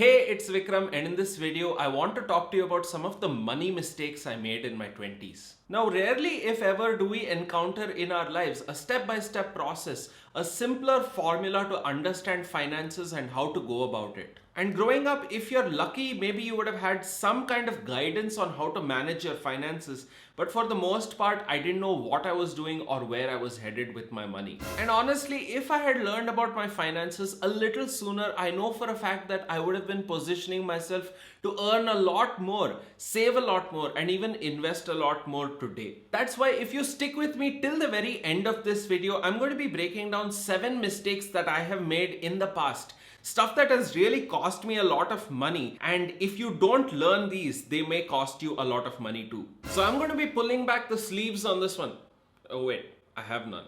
Hey, it's Vikram, and in this video, I want to talk to you about some of the money mistakes I made in my 20s. Now, rarely, if ever, do we encounter in our lives a step-by-step process, a simpler formula to understand finances and how to go about it. And growing up, if you're lucky, maybe you would have had some kind of guidance on how to manage your finances. But for the most part, I didn't know what I was doing or where I was headed with my money. And honestly, if I had learned about my finances a little sooner, I know for a fact that I would have been positioning myself to earn a lot more, save a lot more, and even invest a lot more today. That's why if you stick with me till the very end of this video, I'm going to be breaking down 7 mistakes that I have made in the past. Stuff that has really cost me a lot of money, and if you don't learn these, they may cost you a lot of money too. So I'm going to be pulling back the sleeves on this one. Oh wait, I have none.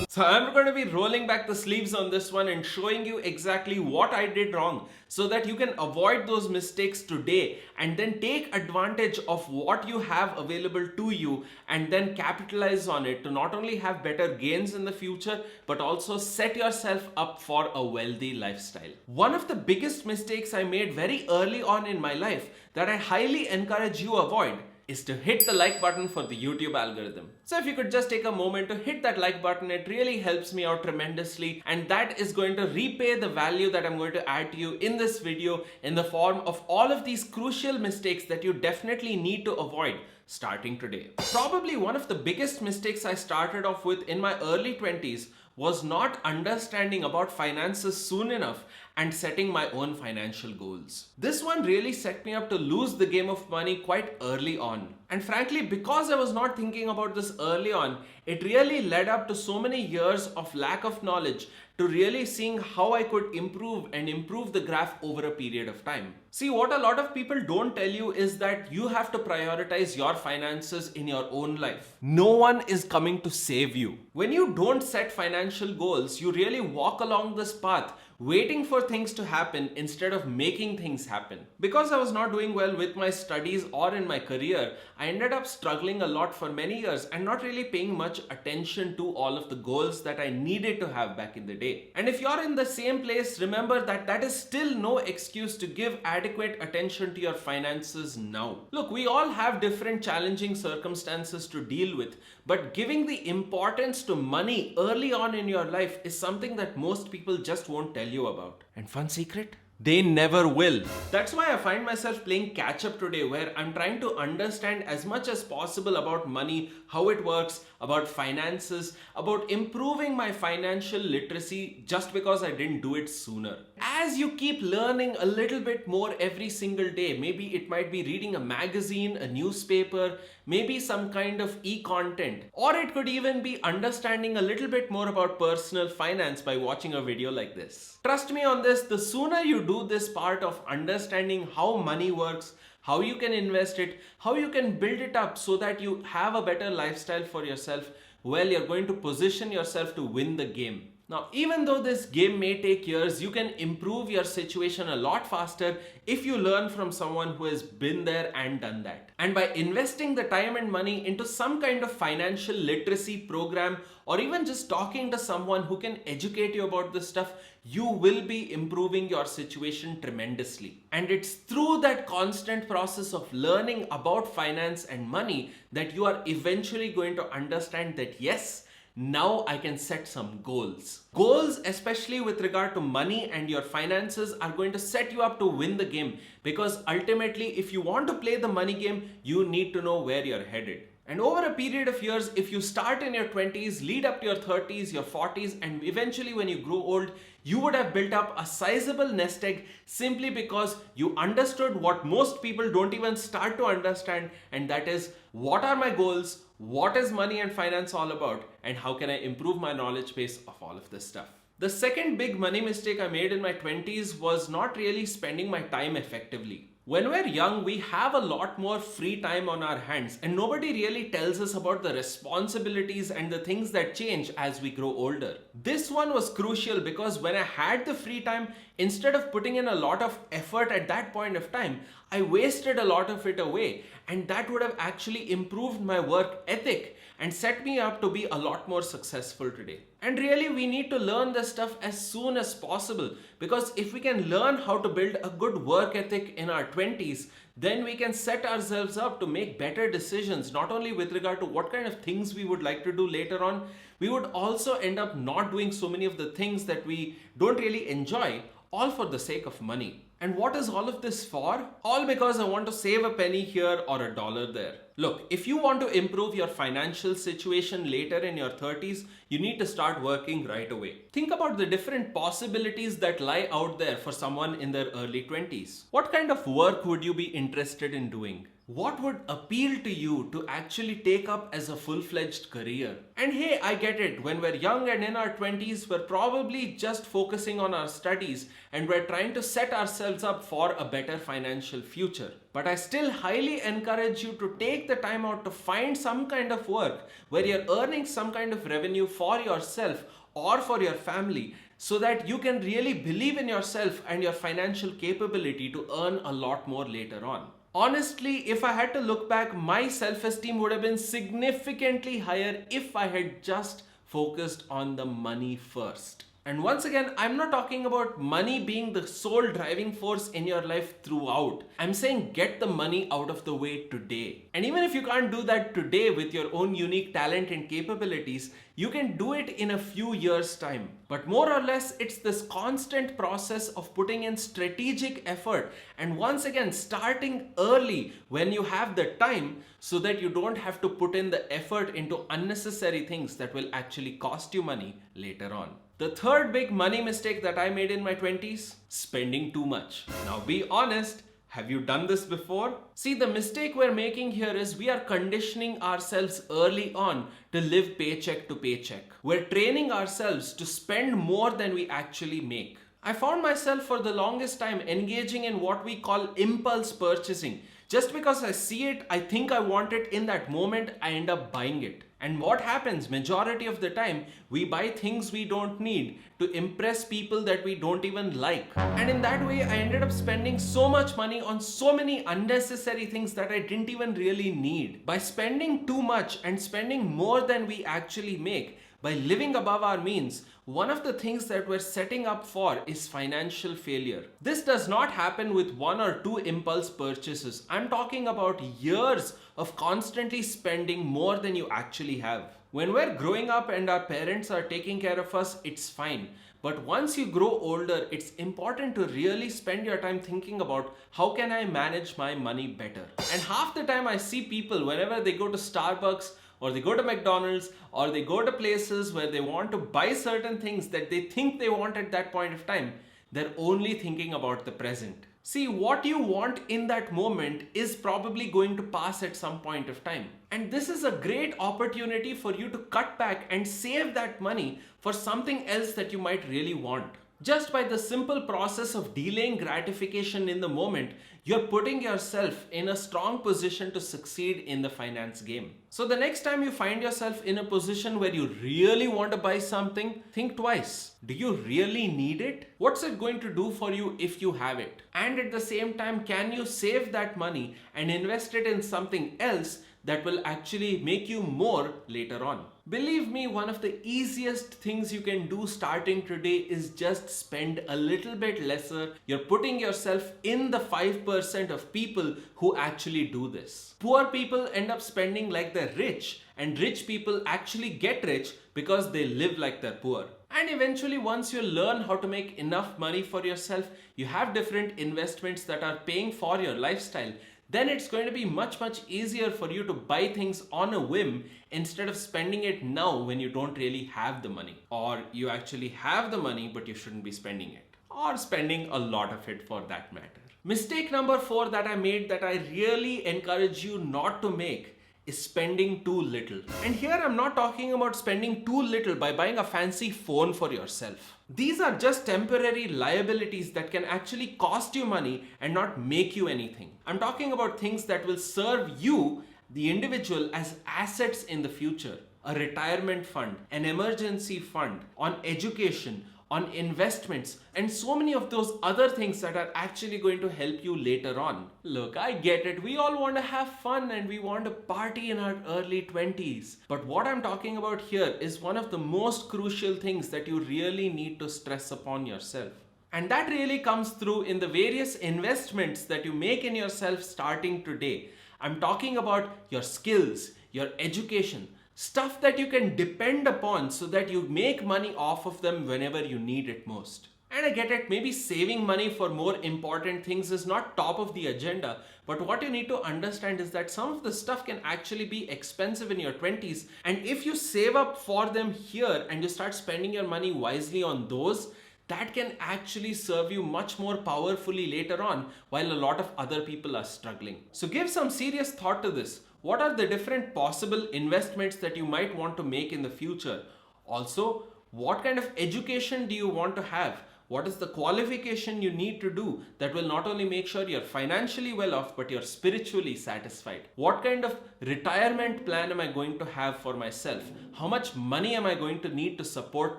So I'm going to be rolling back the sleeves on this one and showing you exactly what I did wrong so that you can avoid those mistakes today and then take advantage of what you have available to you and then capitalize on it to not only have better gains in the future but also set yourself up for a wealthy lifestyle. One of the biggest mistakes I made very early on in my life that I highly encourage you avoid is to hit the like button for the YouTube algorithm. So if you could just take a moment to hit that like button, it really helps me out tremendously, and that is going to repay the value that I'm going to add to you in this video in the form of all of these crucial mistakes that you definitely need to avoid starting today. Probably one of the biggest mistakes I started off with in my early 20s was not understanding about finances soon enough and setting my own financial goals. This one really set me up to lose the game of money quite early on. And frankly, because I was not thinking about this early on, it really led up to so many years of lack of knowledge to really seeing how I could improve the graph over a period of time. See, what a lot of people don't tell you is that you have to prioritize your finances in your own life. No one is coming to save you. When you don't set financial goals, you really walk along this path waiting for things to happen instead of making things happen. Because I was not doing well with my studies or in my career, I ended up struggling a lot for many years and not really paying much attention to all of the goals that I needed to have back in the day. And if you're in the same place, remember that that is still no excuse to give adequate attention to your finances now. Look, we all have different challenging circumstances to deal with, but giving the importance to money early on in your life is something that most people just won't tell you about. And fun secret? They never will. That's why I find myself playing catch up today, where I'm trying to understand as much as possible about money, how it works, about finances, about improving my financial literacy just because I didn't do it sooner. As you keep learning a little bit more every single day, maybe it might be reading a magazine, a newspaper, maybe some kind of e-content, or it could even be understanding a little bit more about personal finance by watching a video like this. Trust me on this, the sooner you do this part of understanding how money works, how you can invest it, how you can build it up so that you have a better lifestyle for yourself, well, you're going to position yourself to win the game. Now, even though this game may take years, you can improve your situation a lot faster if you learn from someone who has been there and done that. And by investing the time and money into some kind of financial literacy program, or even just talking to someone who can educate you about this stuff, you will be improving your situation tremendously. And it's through that constant process of learning about finance and money that you are eventually going to understand that yes, now I can set some goals. Goals, especially with regard to money and your finances, are going to set you up to win the game, because ultimately, if you want to play the money game, you need to know where you're headed. And over a period of years, if you start in your 20s, lead up to your 30s, your 40s, and eventually when you grow old, you would have built up a sizable nest egg simply because you understood what most people don't even start to understand, and that is, what are my goals, what is money and finance all about, and how can I improve my knowledge base of all of this stuff. The second big money mistake I made in my 20s was not really spending my time effectively. When we're young, we have a lot more free time on our hands, and nobody really tells us about the responsibilities and the things that change as we grow older. This one was crucial because when I had the free time, instead of putting in a lot of effort at that point of time, I wasted a lot of it away, and that would have actually improved my work ethic and set me up to be a lot more successful today. And really, we need to learn this stuff as soon as possible, because if we can learn how to build a good work ethic in our 20s, then we can set ourselves up to make better decisions, not only with regard to what kind of things we would like to do later on, we would also end up not doing so many of the things that we don't really enjoy, all for the sake of money. And what is all of this for? All because I want to save a penny here or a dollar there. Look, if you want to improve your financial situation later in your 30s, you need to start working right away. Think about the different possibilities that lie out there for someone in their early 20s. What kind of work would you be interested in doing? What would appeal to you to actually take up as a full-fledged career? And hey, I get it, when we're young and in our 20s, we're probably just focusing on our studies and we're trying to set ourselves up for a better financial future. But I still highly encourage you to take the time out to find some kind of work where you're earning some kind of revenue for yourself or for your family, so that you can really believe in yourself and your financial capability to earn a lot more later on. Honestly, if I had to look back, my self-esteem would have been significantly higher if I had just focused on the money first. And once again, I'm not talking about money being the sole driving force in your life throughout. I'm saying get the money out of the way today. And even if you can't do that today with your own unique talent and capabilities, you can do it in a few years' time. But more or less, it's this constant process of putting in strategic effort and once again starting early when you have the time, so that you don't have to put in the effort into unnecessary things that will actually cost you money later on. The third big money mistake that I made in my 20s, spending too much. Now be honest, have you done this before? See, the mistake we're making here is we are conditioning ourselves early on to live paycheck to paycheck. We're training ourselves to spend more than we actually make. I found myself for the longest time engaging in what we call impulse purchasing. Just because I see it, I think I want it in that moment, I end up buying it. And what happens majority of the time, we buy things we don't need to impress people that we don't even like. And in that way, I ended up spending so much money on so many unnecessary things that I didn't even really need. By spending too much and spending more than we actually make, by living above our means, one of the things that we're setting up for is financial failure. This does not happen with one or two impulse purchases. I'm talking about years of constantly spending more than you actually have. When we're growing up and our parents are taking care of us, it's fine. But once you grow older, it's important to really spend your time thinking about how can I manage my money better. And half the time I see people, whenever they go to Starbucks, or they go to McDonald's, or they go to places where they want to buy certain things that they think they want at that point of time, they're only thinking about the present. See, what you want in that moment is probably going to pass at some point of time. And this is a great opportunity for you to cut back and save that money for something else that you might really want. Just by the simple process of delaying gratification in the moment, you're putting yourself in a strong position to succeed in the finance game. So the next time you find yourself in a position where you really want to buy something, think twice. Do you really need it? What's it going to do for you if you have it? And at the same time, can you save that money and invest it in something else that will actually make you more later on? Believe me, one of the easiest things you can do starting today is just spend a little bit lesser. You're putting yourself in the 5% of people who actually do this. Poor people end up spending like they're rich, and rich people actually get rich because they live like they're poor. And eventually, once you learn how to make enough money for yourself, you have different investments that are paying for your lifestyle, then it's going to be much easier for you to buy things on a whim instead of spending it now when you don't really have the money. Or you actually have the money but you shouldn't be spending it. Or spending a lot of it for that matter. Mistake number 4 that I made that I really encourage you not to make is spending too little. And here I'm not talking about spending too little by buying a fancy phone for yourself. These are just temporary liabilities that can actually cost you money and not make you anything. I'm talking about things that will serve you, the individual, as assets in the future. A retirement fund, an emergency fund, on education, on investments, and so many of those other things that are actually going to help you later on. Look, I get it. We all want to have fun and we want to party in our early 20s. But what I'm talking about here is one of the most crucial things that you really need to stress upon yourself. And that really comes through in the various investments that you make in yourself starting today. I'm talking about your skills, your education, stuff that you can depend upon so that you make money off of them whenever you need it most. And I get it, maybe saving money for more important things is not top of the agenda, but what you need to understand is that some of the stuff can actually be expensive in your 20s, and if you save up for them here and you start spending your money wisely on those, that can actually serve you much more powerfully later on while a lot of other people are struggling. So give some serious thought to this. What are the different possible investments that you might want to make in the future? Also, what kind of education do you want to have? What is the qualification you need to do that will not only make sure you're financially well off, but you're spiritually satisfied? What kind of retirement plan am I going to have for myself? How much money am I going to need to support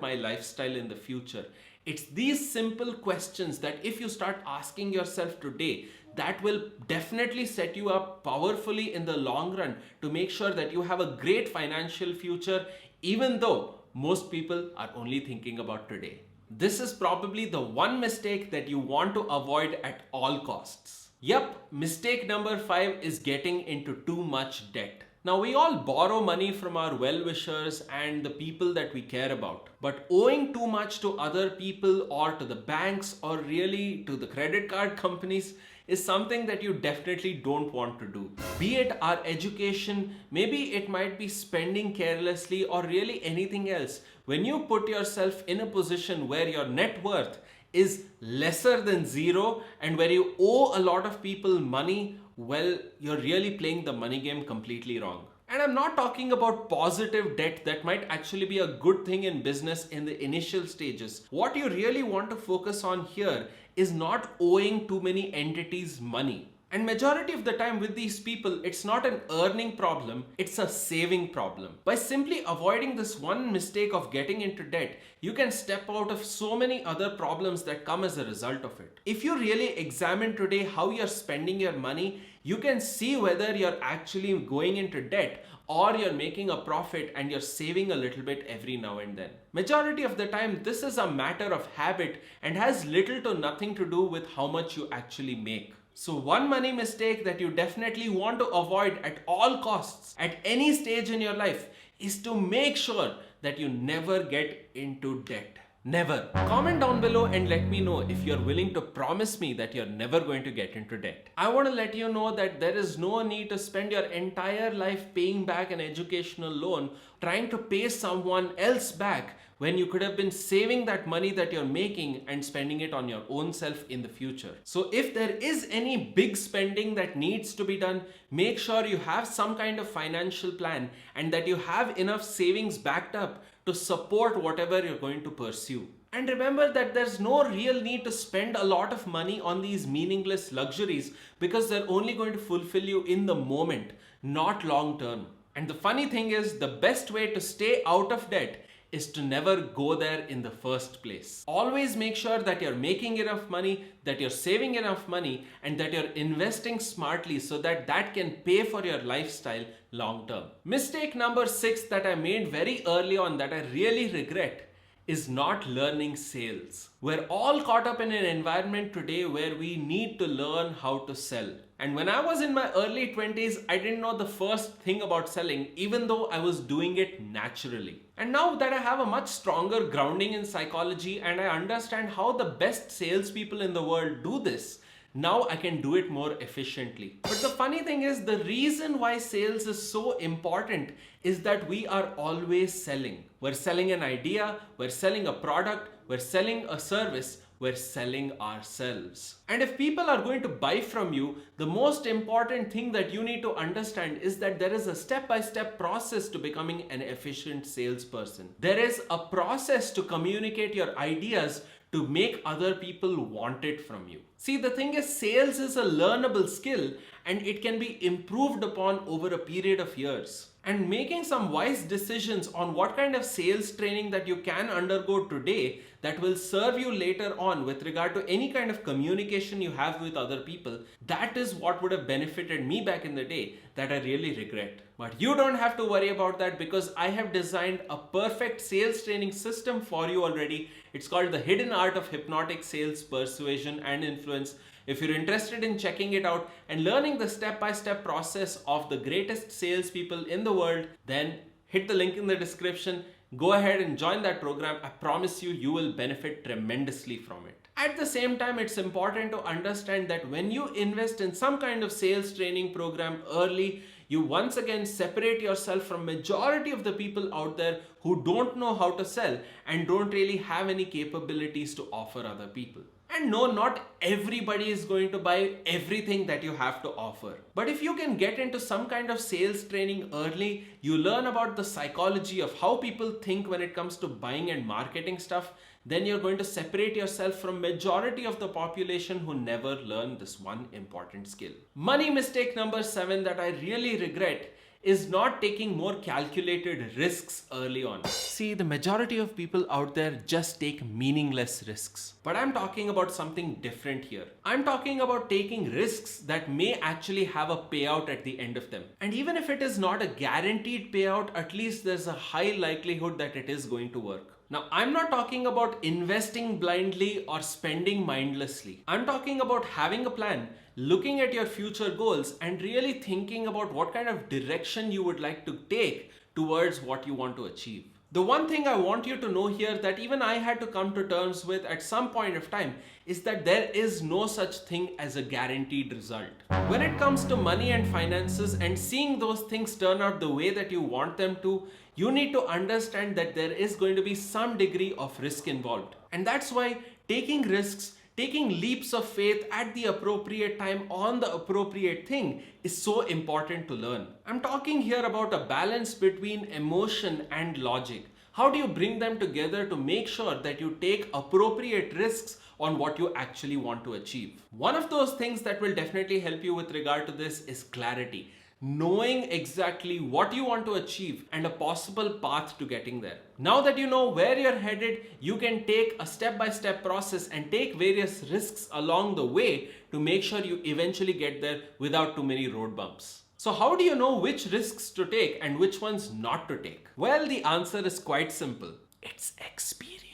my lifestyle in the future? It's these simple questions that if you start asking yourself today, that will definitely set you up powerfully in the long run to make sure that you have a great financial future, even though most people are only thinking about today. This is probably the one mistake that you want to avoid at all costs. Yep, mistake number 5 is getting into too much debt. Now, we all borrow money from our well-wishers and the people that we care about. But owing too much to other people or to the banks or really to the credit card companies is something that you definitely don't want to do. Be it our education, maybe it might be spending carelessly or really anything else. When you put yourself in a position where your net worth is lesser than zero and where you owe a lot of people money, well, you're really playing the money game completely wrong. And I'm not talking about positive debt that might actually be a good thing in business in the initial stages. What you really want to focus on here is not owing too many entities money. And majority of the time with these people, it's not an earning problem, it's a saving problem. By simply avoiding this one mistake of getting into debt, you can step out of so many other problems that come as a result of it. If you really examine today how you're spending your money, you can see whether you're actually going into debt or you're making a profit and you're saving a little bit every now and then. Majority of the time, this is a matter of habit and has little to nothing to do with how much you actually make. So one money mistake that you definitely want to avoid at all costs, at any stage in your life, is to make sure that you never get into debt. Never. Comment down below and let me know if you're willing to promise me that you're never going to get into debt. I want to let you know that there is no need to spend your entire life paying back an educational loan, trying to pay someone else back when you could have been saving that money that you're making and spending it on your own self in the future. So if there is any big spending that needs to be done, make sure you have some kind of financial plan and that you have enough savings backed up to support whatever you're going to pursue. And remember that there's no real need to spend a lot of money on these meaningless luxuries because they're only going to fulfill you in the moment, not long term. And the funny thing is, the best way to stay out of debt is to never go there in the first place. Always make sure that you're making enough money, that you're saving enough money, and that you're investing smartly so that that can pay for your lifestyle long term. Mistake number 6 that I made very early on that I really regret is not learning sales. We're all caught up in an environment today where we need to learn how to sell. And when I was in my early 20s, I didn't know the first thing about selling, even though I was doing it naturally. And now that I have a much stronger grounding in psychology and I understand how the best salespeople in the world do this, now I can do it more efficiently. But the funny thing is, the reason why sales is so important is that we are always selling. We're selling an idea, we're selling a product, we're selling a service, we're selling ourselves. And if people are going to buy from you, the most important thing that you need to understand is that there is a step-by-step process to becoming an efficient salesperson. There is a process to communicate your ideas to make other people want it from you. See, the thing is, sales is a learnable skill and it can be improved upon over a period of years. and making some wise decisions on what kind of sales training that you can undergo today that will serve you later on with regard to any kind of communication you have with other people. That is what would have benefited me back in the day that I really regret. But you don't have to worry about that, because I have designed a perfect sales training system for you already. It's called The Hidden Art of Hypnotic Sales, Persuasion and Influence. If you're interested in checking it out and learning the step-by-step process of the greatest salespeople in the world, then hit the link in the description. Go ahead and join that program. I promise you, you will benefit tremendously from it. At the same time, it's important to understand that when you invest in some kind of sales training program early, you once again separate yourself from majority of the people out there who don't know how to sell and don't really have any capabilities to offer other people. And no, not everybody is going to buy everything that you have to offer. But if you can get into some kind of sales training early, you learn about the psychology of how people think when it comes to buying and marketing stuff, then you're going to separate yourself from majority of the population who never learn this one important skill. Money mistake number 7 that I really regret is not taking more calculated risks early on. See, the majority of people out there just take meaningless risks. But I'm talking about something different here. I'm talking about taking risks that may actually have a payout at the end of them. And even if it is not a guaranteed payout, at least there's a high likelihood that it is going to work. Now, I'm not talking about investing blindly or spending mindlessly. I'm talking about having a plan, looking at your future goals, and really thinking about what kind of direction you would like to take towards what you want to achieve. The one thing I want you to know here that even I had to come to terms with at some point of time is that there is no such thing as a guaranteed result. When it comes to money and finances and seeing those things turn out the way that you want them to, you need to understand that there is going to be some degree of risk involved. And that's why taking risks, taking leaps of faith at the appropriate time on the appropriate thing is so important to learn. I'm talking here about a balance between emotion and logic. How do you bring them together to make sure that you take appropriate risks on what you actually want to achieve? One of those things that will definitely help you with regard to this is clarity. Knowing exactly what you want to achieve and a possible path to getting there. Now that you know where you're headed, you can take a step-by-step process and take various risks along the way to make sure you eventually get there without too many road bumps. So how do you know which risks to take and which ones not to take? Well, the answer is quite simple. It's experience.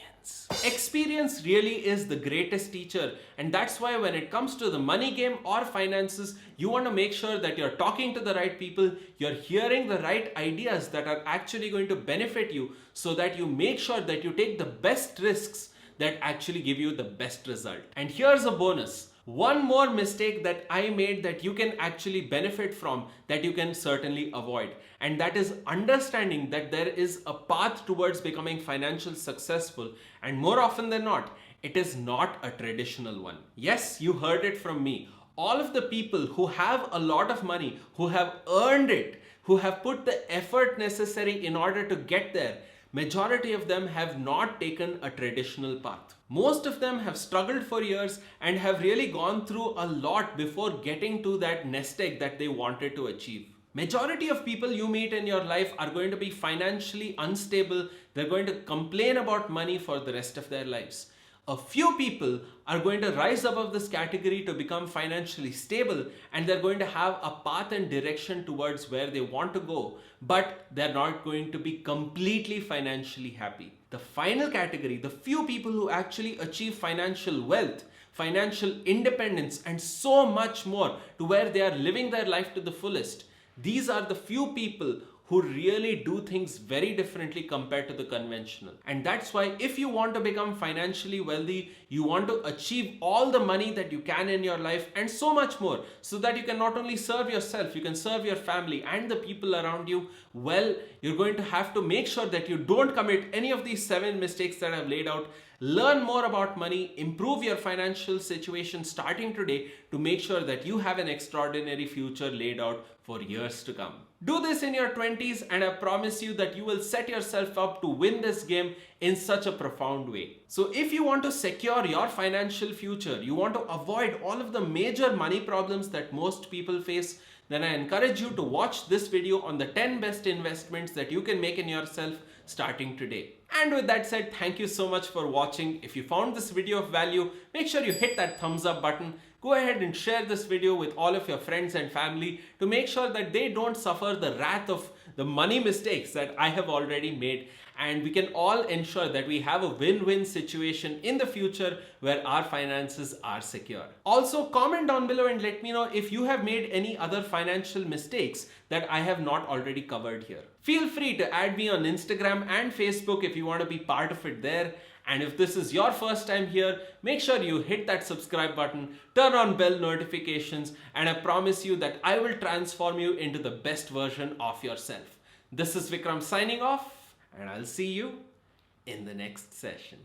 Experience really is the greatest teacher, and that's why when it comes to the money game or finances, you want to make sure that you're talking to the right people, you're hearing the right ideas that are actually going to benefit you, so that you make sure that you take the best risks that actually give you the best result. And here's a bonus. One more mistake that I made that you can actually benefit from, that you can certainly avoid, and that is understanding that there is a path towards becoming financially successful, and more often than not, it is not a traditional one. Yes, you heard it from me. All of the people who have a lot of money, who have earned it, who have put the effort necessary in order to get there, majority of them have not taken a traditional path. Most of them have struggled for years and have really gone through a lot before getting to that nest egg that they wanted to achieve. Majority of people you meet in your life are going to be financially unstable. They're going to complain about money for the rest of their lives. A few people are going to rise above this category to become financially stable, and they're going to have a path and direction towards where they want to go, but they're not going to be completely financially happy. The final category, the few people who actually achieve financial wealth, financial independence, and so much more to where they are living their life to the fullest, these are the few people who really do things very differently compared to the conventional. And that's why if you want to become financially wealthy, you want to achieve all the money that you can in your life and so much more, so that you can not only serve yourself, you can serve your family and the people around you, well, you're going to have to make sure that you don't commit any of these 7 mistakes that I've laid out. Learn more about money, improve your financial situation starting today to make sure that you have an extraordinary future laid out for years to come. Do this in your 20s and I promise you that you will set yourself up to win this game in such a profound way. So if you want to secure your financial future, you want to avoid all of the major money problems that most people face, then I encourage you to watch this video on the 10 best investments that you can make in yourself starting today. And with that said, thank you so much for watching. If you found this video of value, make sure you hit that thumbs up button. Go ahead and share this video with all of your friends and family to make sure that they don't suffer the wrath of the money mistakes that I have already made, and we can all ensure that we have a win-win situation in the future where our finances are secure. Also, comment down below and let me know if you have made any other financial mistakes that I have not already covered here. Feel free to add me on Instagram and Facebook if you want to be part of it there. And if this is your first time here, make sure you hit that subscribe button, turn on bell notifications, and I promise you that I will transform you into the best version of yourself. This is Vikram signing off, and I'll see you in the next session.